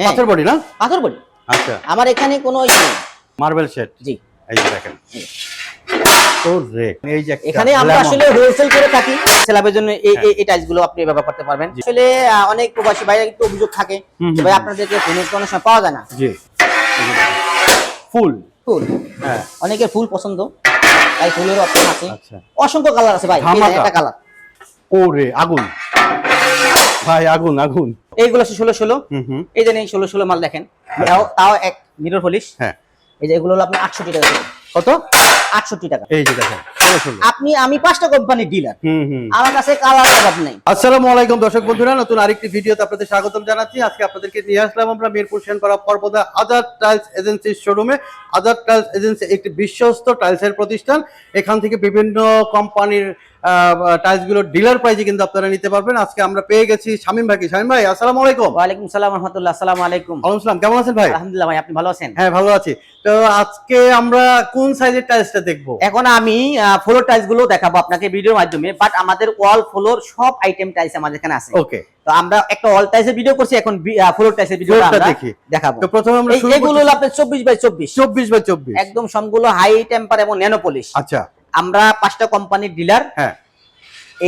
পাথর বডি না? পাথর বডি। আচ্ছা, আমার এখানে কোনো মার্বেল শেড। জি, এই যে দেখেন। ওরে, এই যে এখানে আমরা আসলে হোলসেল করে থাকি। সেলাবের জন্য এই টাইলস গুলো আপনি ব্যবহার করতে পারবেন। আসলে অনেক প্রবাসী ভাইরা একটু অভিযোগ থাকে যে ভাই আপনাদেরকে ফোনের কোনো সময় পাওয়া যায় না। জি, ফুল ফুল, হ্যাঁ, অনেকের ফুল পছন্দ, তাই ফুলের অপশন আছে। আচ্ছা, অসংখ্য কালার আছে ভাই, একটা কালার। ওরে আগুন ভাই, আগুন আগুন। এইগুলো 16 এই যে 16 মাল দেখেন, তাও এক মিরর পলিশ। হ্যাঁ, এই যে এগুলো হলো আপনি 68 টাকা করে। কত? 68 টাকা। এই যে দেখেন, আমি 5টা কোম্পানির ডিলার, আমার কাছে কালার অভাব নাই। আসসালামু আলাইকুম দর্শক বন্ধুরা, নতুন আরেকটি ভিডিওতে আপনাদের স্বাগতম জানাচ্ছি। আজকে আপনাদেরকে নিয়ে আসলাম আমরা মিরপুর সেনপাড়া পর্বদা আজাদ টাইলস এজেন্সির শোরুমে। আজাদ টাইলস এজেন্সি একটি বিশ্বস্ত টাইলসের প্রতিষ্ঠান। এখান থেকে বিভিন্ন কোম্পানির টাইলস গুলো ডিলার প্রাইসে কিন্তু আপনারা নিতে পারবেন। আজকে আমরা পেয়ে গেছি শামীম ভাইকে। শামীম ভাই, আসসালামু আলাইকুম। ওয়ালাইকুম আসসালাম ওয়া রাহমাতুল্লাহ। আসসালামু আলাইকুম। ওয়ালাইকুম আসসালাম, কেমন আছেন ভাই? আলহামদুলিল্লাহ ভাই, আপনি ভালো আছেন? হ্যাঁ, ভালো আছি। তো আজকে আমরা কোন সাইজের টাইলসটা দেখবো? এখন আমি ফ্লোর টাইলস গুলো দেখাবো আপনাকে ভিডিওর মাধ্যমে, বাট আমাদের ওয়াল ফ্লোর সব আইটেম টাইলস আমাদের এখানে আছে। ওকে, তো আমরা একটা ওয়াল টাইলসের ভিডিও করছি, এখন ফ্লোর টাইলসের ভিডিওটা আমরা দেখাবো। তো প্রথমে আমরা শুরু এগুলো হলো আপনার 24x24, 24x24 একদম সবগুলো হাই টেম্পার এবং ন্যানো পলিশ। আচ্ছা, আমরা 5টা কোম্পানির ডিলার। হ্যাঁ,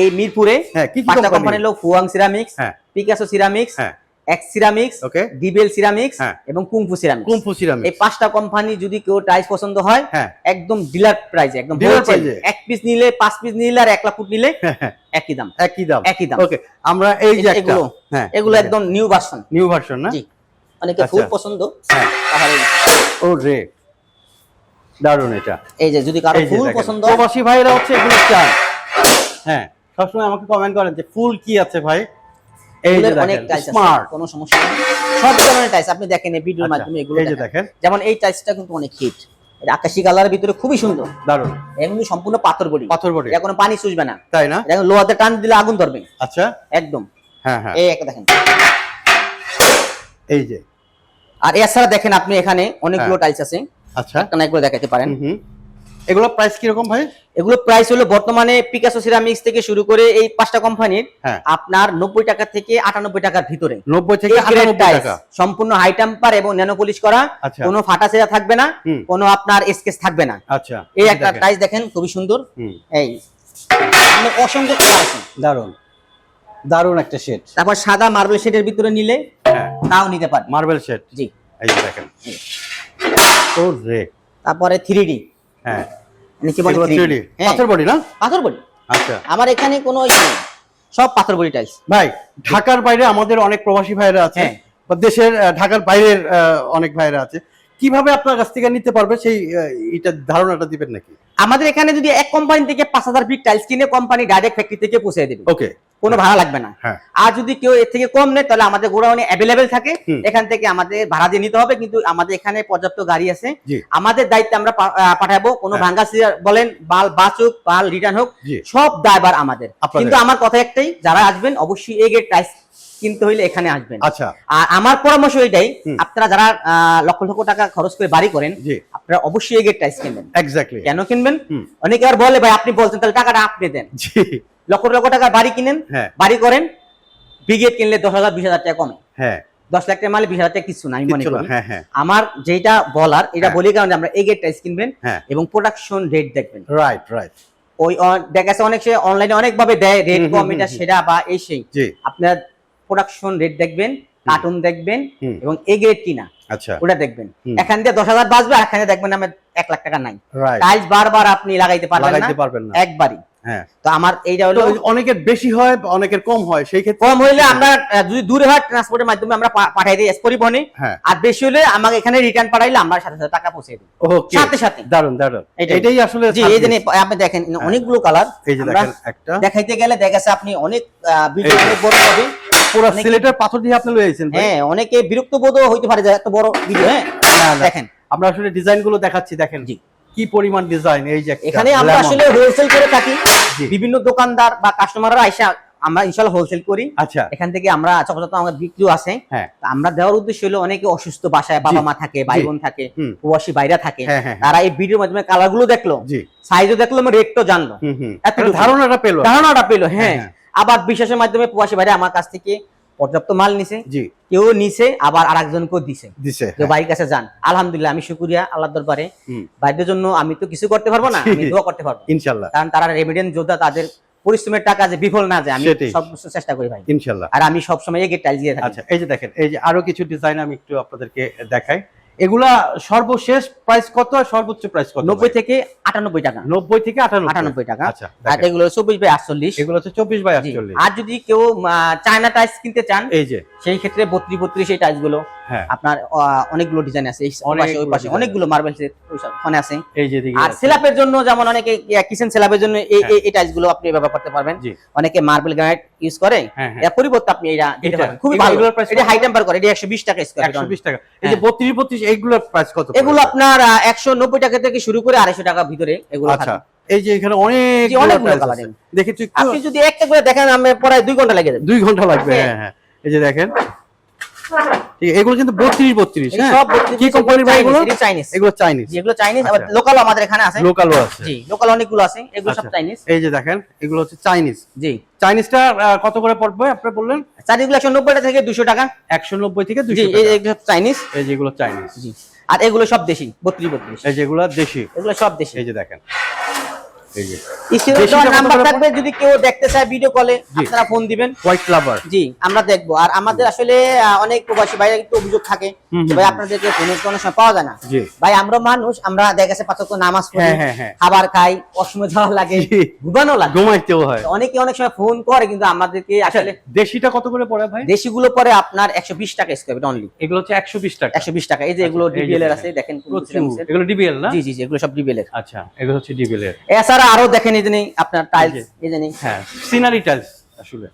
এই মিরপুরে হ্যাঁ, কি 5টা কোম্পানি হলো ফুয়াং সিরামিক্স, হ্যাঁ, পিকাসো সিরামিক্স, হ্যাঁ, এক্স সিরামিক্স, ওকে, ডিবেল সিরামিক্স হ্যাঁ, এবং কুংফু সিরামিক্স। Kung fu ceramics. এই 5টা কোম্পানি যদি কেউ টাইলস পছন্দ হয়, হ্যাঁ, একদম ডিলার প্রাইসে, একদম ডিলার হোলসেল, প্রাইসে 1 পিস নিলে 5 পিস নিলে আর 1 লাখ ফুট নিলে হ্যাঁ, একই দাম, একই দাম, একই দাম। ওকে, আমরা এই যে একটা, হ্যাঁ, এগুলো একদম নিউ ভার্সন। নিউ ভার্সন না? জি, অনেকে ফুল পছন্দ। হ্যাঁ, তাহলে ও রে, দারুন এটা। এই যে যদি কারো ফুল পছন্দ, প্রবাসী ভাইরা হচ্ছে এগুলো চান। হ্যাঁ, সবসময় আমাকে কমেন্ট করেন যে ফুল কি আছে ভাই। এই যে অনেক দেখেন, টাইলস আছে, স্মার্ট। কোনো সমস্যা নেই, সব ধরনের টাইলস আপনি দেখেন এই ভিডিওর মাধ্যমে। এগুলো এই যে দেখেন, যেমন এই টাইলসটা কিন্তু অনেক হিট, এটা আকাশী কালারের ভিতরে খুবই সুন্দর, দারুন। এমনি সম্পূর্ণ পাথর বডি, পাথর বডি, এটা কোনো পানি চুষবে না, তাই না? এটা লোহাতে টান দিলে আগুন ধরবে। আচ্ছা, একদম। হ্যাঁ, হ্যাঁ, এই একটা দেখেন। এই যে, আর এছাড়া দেখেন আপনি এখানে অনেকগুলো টাইলস আছে। আচ্ছা, একটা না এগুলো দেখাতে পারেন। এগুলো প্রাইস কি রকম ভাই? এগুলো প্রাইস হলো বর্তমানে পিকাসো সিরামিক্স থেকে শুরু করে এই 5টা কোম্পানির আপনার 90 টাকা থেকে 98 টাকার ভিতরে। 90 থেকে 98 টাকা, সম্পূর্ণ হাই টেম্পার এবং ন্যানো পলিশ করা, কোনো ফাটা ছেঁড়া থাকবে না, কোনো আপনার স্কেচ থাকবে না। আচ্ছা, এই একটা টাইলস দেখেন, খুবই সুন্দর। এই অসংখ্য কালার আছে, দারুন, দারুন একটা শেড। তারপর সাদা মার্বেল শেডের ভিতরে নিলে তাও নিতে পারেন, মার্বেল শেড। জি, এই যে দেখেন, ও রে। তারপরে 3D, হ্যাঁ, নিচে বলে 3D, পাথর বডি না? পাথর বডি। আচ্ছা, আমার এখানে কোনো সব পাথর বডি টাইলস। ভাই, ঢাকার বাইরে আমাদের অনেক প্রবাসী ভাইরা আছে, বা দেশের ঢাকার বাইরের অনেক ভাইরা আছে, কিভাবে আপনার কাছ থেকে নিতে পারবে সেই এটা ধারণাটা দিবেন নাকি? আমাদের এখানে যদি এক কোম্পানি থেকে 5000 ফিট টাইলস কিনে, কোম্পানি ডাইরেক্ট ফ্যাক্টরি থেকে পৌঁছে দেবে। ওকে, কোনো ভাড়া লাগবে না। আর যদি কেউ এর থেকে কম নেয়, তাহলে আমাদের গোডাউনে অ্যাভেলেবেল থাকে, এখান থেকে আমাদের ভাড়া দিয়ে নিতে হবে। কিন্তু আমাদের এখানে পর্যাপ্ত গাড়ি আছে, আমাদের দায়িত্বে আমরা পাঠাবো। কোনো ভাঙ্গা বলেন, বাল বাচুক, বাল রিটার্ন হোক, সব দায়ভার আমাদের। কিন্তু আমার কথা একটাই, যারা আসবেন অবশ্যই এই গেট টাইলস কিনতে হইলে এখানে আসবেন। আচ্ছা, আর আমার পরামর্শ এটাই, আপনারা যারা লক্ষ লক্ষ টাকা খরচ করে বাড়ি করেন, আপনারা অবশ্যই এই গেট টাইলস কিনবেন। এক্স্যাক্টলি। কেন কিনবেন? অনেকে আর বলে ভাই আপনি বলছেন, তাহলে টাকাটা আপনি দেন। জি, লক্ষ লক্ষ টাকার বাড়ি কিনেন, বাড়ি করেন, ব্রিগেড কিনলে 10,000 20,000 টাকা কমে। হ্যাঁ, 10 লাখ টাকা মালে 20,000 টাকা কিছু না, আমি মনে করি। আমার যেটা বলার, এটা বলি কারণ আমরা এই গেট টাইলস কিনবেন এবং প্রোডাকশন রেট দেখবেন। Right, right. ওই দেখাছে অনেক সে অনলাইনে অনেক ভাবে দেয়, রেট কম, এটা সেটা বা এই সেই। আপনার প্রোডাকশন রেট দেখবেন, কার্টুন দেখবেন এবং এ গ্রেড কিনা, আচ্ছা, ওটা দেখবেন। এখান দিয়ে 10,000 বাঁচবে, আর এখানে দেখবেন আমার 1 লাখ টাকা নাই। টাইলস বারবার আপনি লাগাইতে পারবেন না একবারই। হ্যাঁ, তো আমার এইটা হলো, অনেকের বেশি হয়, অনেকের কম হয়, সেই ক্ষেত্রে কম হইলে আমরা যদি দূরে হয় ট্রান্সপোর্টের মাধ্যমে আমরা পাঠাই দিই পরিবহনে, আর বেশি হলে আমাকে এখানে রিটার্ন পাঠাইলে আমরা সাথে সাথে টাকা পৌঁছে দিই, সাথে সাথে। দারুন, দারুন। এটাই আসলে, জি, এই যে আপনি দেখেন অনেকগুলো কালার। এই যে দেখেন, একটা দেখাইতে গেলে দেখাছে আপনি অনেক ভিডিও অনেক বড় হবে, পুরো সিলেটের পাথর দিয়ে আপনি লয়ে আইছেন। হ্যাঁ, অনেকে বিরক্ত বোধ হইতে পারে যে এত বড় ভিডিও। হ্যাঁ, দেখেন আমরা আসলে ডিজাইন গুলো দেখাচ্ছি, দেখেন জি কি পরিমাণ ডিজাইন। এই যে এখানে আমরা আসলে হোলসেল করে থাকি, বিভিন্ন দোকানদার বা কাস্টমাররা আইসা আমরা ইনশাআল্লাহ হোলসেল করি। আচ্ছা, এখান থেকে আমরা ছোট আমাদের বিক্রিও আছে। আমরা দেওয়ার উদ্দেশ্য হলো অনেকে অসুস্থ, বাসায় বাবা মা থাকে, ভাই বোন থাকে, প্রবাসী বাইরে থাকে, তারা এই ভিডিওর মাধ্যমে কালার গুলো দেখলো, সাইজও দেখলো, রেটও জানলো, ধারণাটা পেলো। হ্যাঁ, আবার বিশ্বাসের মাধ্যমে প্রবাসী ভাইরা আমার কাছ থেকে পর্যাপ্ত মাল নিছে, জি কেউ নিছে আবার আরেকজনকেও দিছে, দিছে কেউ ভাইয়ের কাছে যান। আলহামদুলিল্লাহ, আমি শুকরিয়া আল্লাহর দরবারে। ভাইদের জন্য আমি তো কিছু করতে পারবো না, আমি দোয়া করতে পারবো ইনশাআল্লাহ, কারণ তারা রেমিডেন্স যোদ্ধা, তাদের পরিশ্রমের টাকা যে বিফল না যায় আমি সেটাই। সব চেষ্টা করি ভাই, ইনশাআল্লাহ। আর আমি সব সময় এগেট টাইলস দিয়ে থাকি। আচ্ছা, এই যে দেখেন, এই যে আরো কিছু ডিজাইন আমি একটু আপনাদেরকে দেখাই। এগুলা সর্বশেষ প্রাইস কত আর সর্বোচ্চ প্রাইস কত? 90 থেকে 98 টাকা। 90 থেকে 98 টাকা। আচ্ছা, আর এগুলো 24 বাই 48। এগুলো হচ্ছে 24 বাই 48। আর যদি কেউ চায়না টাইলস কিনতে চান, এই যে সেই ক্ষেত্রে 32 এই টাইলস গুলো হ্যাঁ আপনার অনেকগুলো ডিজাইন আছে, এই পাশে ওই পাশে অনেকগুলো মার্বেলস এর ওখানে আছে। এই যে দিকে আর স্ল্যাবের জন্য যেমন অনেকে কিচেন স্ল্যাবের জন্য এই টাইলস গুলো আপনি ব্যবহার করতে পারবেন। অনেকে মার্বেল গ্রানাইট ইউজ করে, এর পরিবর্তে আপনি এটা দিতে পারেন, খুবই ভালো। এটা হাই টেম্পার করে, এটা 120 টাকা স্কয়ার ফিট। 120 টাকা। এই যে 32 এইগুলোর প্রাইস কত? এগুলো আপনার 190 টাকা থেকে শুরু করে 250 টাকা ভিতরে এগুলো আচ্ছা, থাকে। এই যে এখানে অনেকগুলো কালার আছে, দেখি একটু। আপনি যদি একটা করে দেখেন আমরা প্রায় 2 ঘন্টা লেগে যাবে। 2 ঘন্টা লাগবে। হ্যাঁ হ্যাঁ, এই যে দেখেন, ঠিক এগুলো কিন্তু 32 হ্যাঁ। সব কি কোম্পানির ভাই এগুলো? চাইনিজ। এগুলো চাইনিজ। যেগুলো চাইনিজ, আবার লোকাল আমাদের এখানে আছে। লোকালও আছে। জি, লোকাল অনেকগুলো আছে, এগুলো সব চাইনিজ। এই যে দেখেন, এগুলো হচ্ছে চাইনিজ। জি, চাইনিজটা কত করে পড়বে আপনি বললেন? চাইনিজগুলো 190 টাকা থেকে 200 টাকা। 190 থেকে 200 জি, টাকা। এগুলো চাইনিজ। এই যে এগুলো চাইনিজ। জি, আর এগুলো সব দেশি, 32। এই যে এগুলো দেশি। এগুলো সব দেশি। এই যে দেখেন, এই যে স্ক্রিনে নাম্বার থাকবে, যদি কেউ দেখতে চায় ভিডিও কলে আপনারা ফোন দিবেন। হোয়াইট লাভার। জি, আমরা দেখবো। আর আমাদের আসলে অনেক প্রবাসী ভাইরা একটু অভিযোগ থাকে যে ভাই আপনাদেরকে ফোনে কোনো সময় পাওয়া যায় না। ভাই আমরা মানুষ, আমরা দেখা গেছে 5 ওয়াক্ত নামাজ পড়ি, খাবার খাই, অসময় যাওয়া লাগে, ঘুমানো লাগে, ঘুমাইতেও হয়। অনেকে অনেক সময় ফোন করে, কিন্তু আমাদেরকে আসলে। দেশিটা কত করে পড়ে ভাই? দেশিগুলো পরে আপনার 120 টাকা স্কয়ার ফিট অনলি। এগুলো হচ্ছে 120 টাকা। 120 টাকা। এই যে এগুলো ডিবিএল এর আছে, দেখেন এগুলো ডিবিএল না? জি জি জি, এগুলো সব ডিবিএল এর। আচ্ছা, এগুলো হচ্ছে ডিবিএল এর। এছাড়া আরো দেখেন এই যে আপনার টাইলস, এই যে হ্যাঁ, সিনারি টাইলস আসলে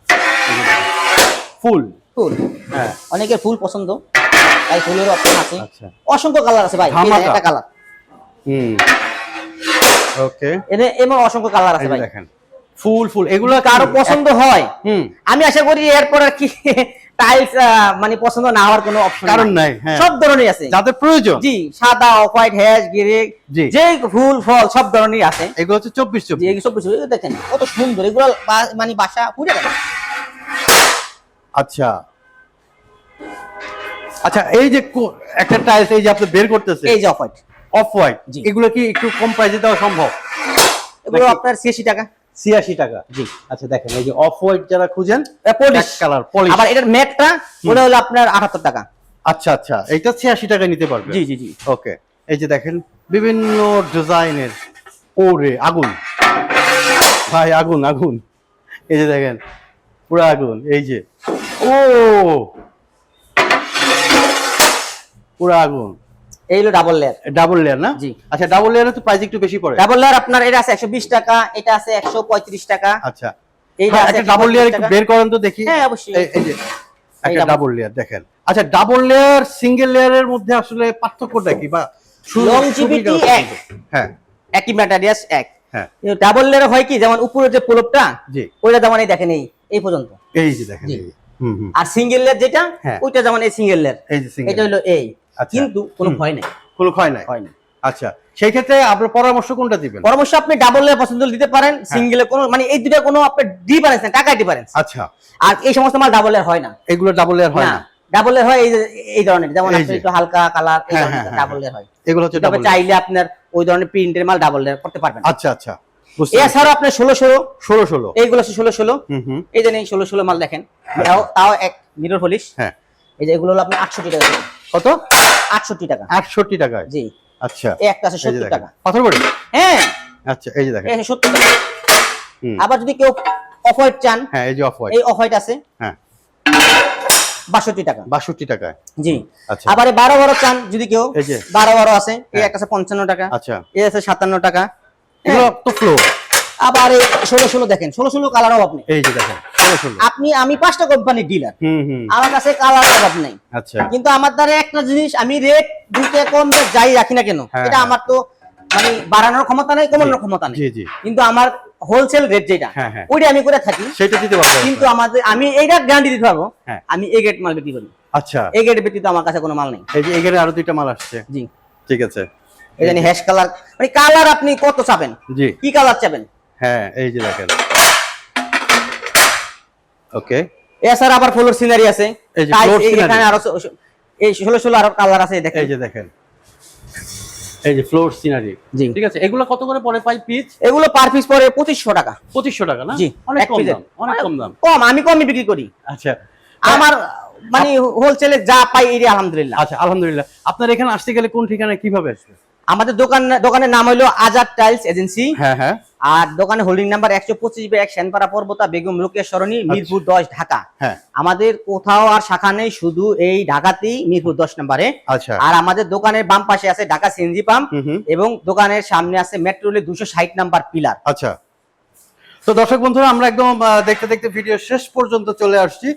ফুল ফুল। হ্যাঁ, অনেকের ফুল পছন্দ, তাই ফুলের অপশন আছে। আচ্ছা, অসংখ্য কালার আছে ভাই, এই একটা কালার। ওকে, এমন অসংখ্য কালার আছে ভাই, দেখেন ফুল ফুল। এগুলো কারো পছন্দ হয়, আমি আশা করি এরপর আর কি টাইলস মানে পছন্দ না হওয়ার কোনো অপশন কারণ নাই। সব ধরনের আছে যাদের প্রয়োজন। জি, সাদা, অফ হোয়াইট, হ্যাশ, গ্রে, যে ফুল ফল সব ধরনের আছে। এগুলো হচ্ছে 24। এই সব কিছু দেখেন কত সুন্দর, এগুলো মানে বাসা পুরো দেখেন। আচ্ছা আচ্ছা, এই যে একটা টাইলস এই যে আপনি বের করতেছে, এই যে অফ হোয়াইট, অফ হোয়াইট, এগুলো কি একটু কম প্রাইসে দেওয়া সম্ভব? এগুলো আপনার 86 টাকা। 86 টাকা। জি, আচ্ছা দেখেন, এই যে অফ হোয়াইট যারা খুঁজেন, পলিশ কালার পলিশ। আবার এটার ম্যাটটা ওটা হলো আপনার 78 টাকা। আচ্ছা আচ্ছা, এটা 86 টাকা নিতে পারবে। জি জি জি, ওকে। এই যে দেখেন বিভিন্ন ডিজাইনের। ওরে আগুন ভাই, আগুন আগুন। এই যে দেখেন পুরো আগুন। এই যে ও পুরো আগুন। এই হলো ডাবল লেয়ার। ডাবল লেয়ার না? জি। আচ্ছা, ডাবল লেয়ারে তো প্রাইস একটু বেশি পড়ে। ডাবল লেয়ার আপনার এটা আছে 120 টাকা, এটা আছে 135 টাকা। আচ্ছা, এইটা আছে একটা ডাবল লেয়ার একটু বের করেন তো দেখি। হ্যাঁ অবশ্যই, এই যে একটা ডাবল লেয়ার দেখেন। আচ্ছা, ডাবল লেয়ার সিঙ্গেল লেয়ারের মধ্যে আসলে পার্থক্যটা কি? বা লংজিভিটি এক, হ্যাঁ একই ম্যাটেরিয়ালস এক। হ্যাঁ, ডাবল লেয়ার হয় কি, যেমন উপরে যে প্রলেপটা, জি, ওইটা যেমন এই দেখেন এই পর্যন্ত। এই যে দেখেন, এই আর সিঙ্গেল লেয়ার যেটা, ওইটা যেমন এই সিঙ্গেল লেয়ার, এই যে সিঙ্গেল, এটা হলো এই। কিন্তু কোনো ভয় নাই, কোনো ভয় নাই। হয় না। আচ্ছা, সেই ক্ষেত্রে আপনার পরামর্শ কোনটা দিবেন? পরামর্শ আপনি ডাবল লেয়ার পছন্দ দিতে পারেন, সিঙ্গেলে কোনো মানে এই দুটো কোনো আপনার ডিফারেন্স নাই, টাকা ডিফারেন্স। আচ্ছা, আর এই সমস্ত মাল ডাবল লেয়ার হয় না। এগুলো ডাবল লেয়ার হয় না। ডাবল লেয়ার হয় এই ধরনের, যেমন একটু হালকা কালার, এই ধরনের ডাবল লেয়ার হয়। এগুলো হচ্ছে তবে চাইলে আপনার ওই ধরনের প্রিন্টের মাল ডাবল লেয়ার করতে পারবেন। আচ্ছা আচ্ছা, এছাড়াও আপনার 16 এইগুলো 16 এই যে 16 মাল দেখেন, তাও এক মিরর পলিশ। হ্যাঁ, এই যে এগুলো হলো আপনার 68 টাকা। কত? 68 টাকা। 68 টাকায়? জি। আচ্ছা, এই একটা আছে 70 টাকা। পাথর বড়ি? হ্যাঁ। আচ্ছা, এই যে দেখেন, এই 70 টাকা। আবার যদি কেউ অফ হোয়াইট চান, হ্যাঁ, এই যে অফ হোয়াইট, এই অফ হোয়াইট আছে, হ্যাঁ, 62 টাকা। 62 টাকায়? জি। আচ্ছা, আবার 12 চান যদি কেউ, এই যে 12 আছে, এই একটা আছে 55 টাকা। আচ্ছা, এই আছে 57 টাকা। এগুলো তো ফ্লো। আবার এই 16 দেখেন, 16 কালারও আপনি, এই যে দেখেন 16। আমি 5টা কোম্পানির ডিলার, আমার কাছে কালার অভাব নেই। আচ্ছা, কিন্তু আমার দ্বারা একটা জিনিস, আমি রেট দুইটা কম যাই রাখি না কেন, এটা আমার তো মানে বাড়ানোর ক্ষমতা নাই, কমানোর ক্ষমতা নেই। জি জি, কিন্তু আমার হোলসেল রেট যেটা, ওইটা আমি করে থাকি, সেটা দিতে পারবো। কিন্তু আমি এইটা গ্যারান্টি দিতে পারবো, আমি এ গ্রেড মাল বিক্রি করি। আচ্ছা, এ গ্রেড ব্যতীত আমার কাছে কোনো মাল নেই। এই যে এখানে আরো দুইটা মাল আসছে। জি, ঠিক আছে। এই জানি হ্যাশ কালার, মানে কালার আপনি কত চাবেন? জি, কি কালার চাবেন? হ্যাঁ, এই যে দেখেন। ওকে, এছাড়া আবার ফ্লোর সিনারি আছে, এই যে টাইলস floor scenery। এখানে আরো এই 16 আরো কালার আছে দেখেন। এই যে দেখেন, এই যে ফ্লোর সিনারি, জি। ঠিক আছে। এগুলো কত করে পড়ে পাই পিস? এগুলো পার পিস পড়ে 2500 টাকা। 2500 টাকা না? জি, অনেক এক কম পিসের। দাম, অনেক কম দাম। কম, আমি কমই বিক্রি করি। আচ্ছা, আমার মানে হোলসেলে যা পাই এরই আলহামদুলিল্লাহ। আচ্ছা আলহামদুলিল্লাহ। আপনার এখানে আসতে গেলে কোন ঠিকানায় কিভাবে আসবে? আমাদের দোকানের নাম হলো আজাদ টাইলস এজেন্সি। হ্যাঁ হ্যাঁ। আর দোকানে হোল্ডিং নাম্বার 125/1 সেনপাড়া পর্বতা বেগম রোকেয়া সরণি, মিরপুর 10 ঢাকা। হ্যাঁ। আমাদের কোথাও আর শাখা নেই, শুধু এই ঢাকাতেই মিরপুর 10 নম্বরে। আচ্ছা। আর আমাদের দোকানের বাম পাশে আছে ঢাকা সিএনজি পাম্প এবং দোকানের সামনে আছে মেট্রো রেলের 260 নাম্বার পিলার। আচ্ছা, তো দর্শক বন্ধুরা, আমরা একদম দেখতে দেখতে ভিডিও শেষ পর্যন্ত চলে আসছি।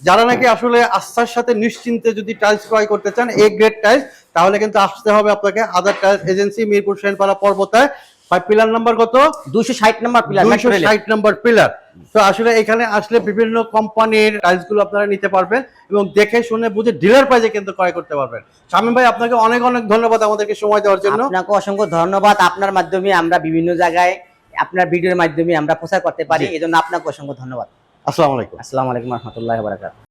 যারা নাকি আসলে আস্থার সাথে নিশ্চিন্তে যদি টাইলস ক্রয় করতে চান, এ গ্রেড টাইলস, তাহলে কিন্তু আসতে হবে আপনাকে আজাদ টাইলস এজেন্সি, মিরপুর সেনপাড়া পর্বতায়। পিলার নাম্বার কত? 260 নাম্বার পিলার, মেট্রো রেলের। 260 নাম্বার পিলার। তো আসলে এখানে আসলে বিভিন্ন কোম্পানির টাইলস গুলো আপনারা নিতে পারবেন এবং দেখে শুনে বুঝে ডিলার প্রাইসে কিন্তু ক্রয় করতে পারবেন। শামীম ভাই, আপনাকে অনেক অনেক ধন্যবাদ আমাদেরকে সময় দেওয়ার জন্য। আপনাকে অসংখ্য ধন্যবাদ। আপনার মাধ্যমে আমরা বিভিন্ন জায়গায় আপনার ভিডিওর মাধ্যমে আমরা প্রচার করতে পারি, এজন্য আপনাকে অসংখ্য ধন্যবাদ। আসসালামু আলাইকুম। আসসালামু আলাইকুম ওয়া রাহমাতুল্লাহি ওয়া বারাকাতুহু।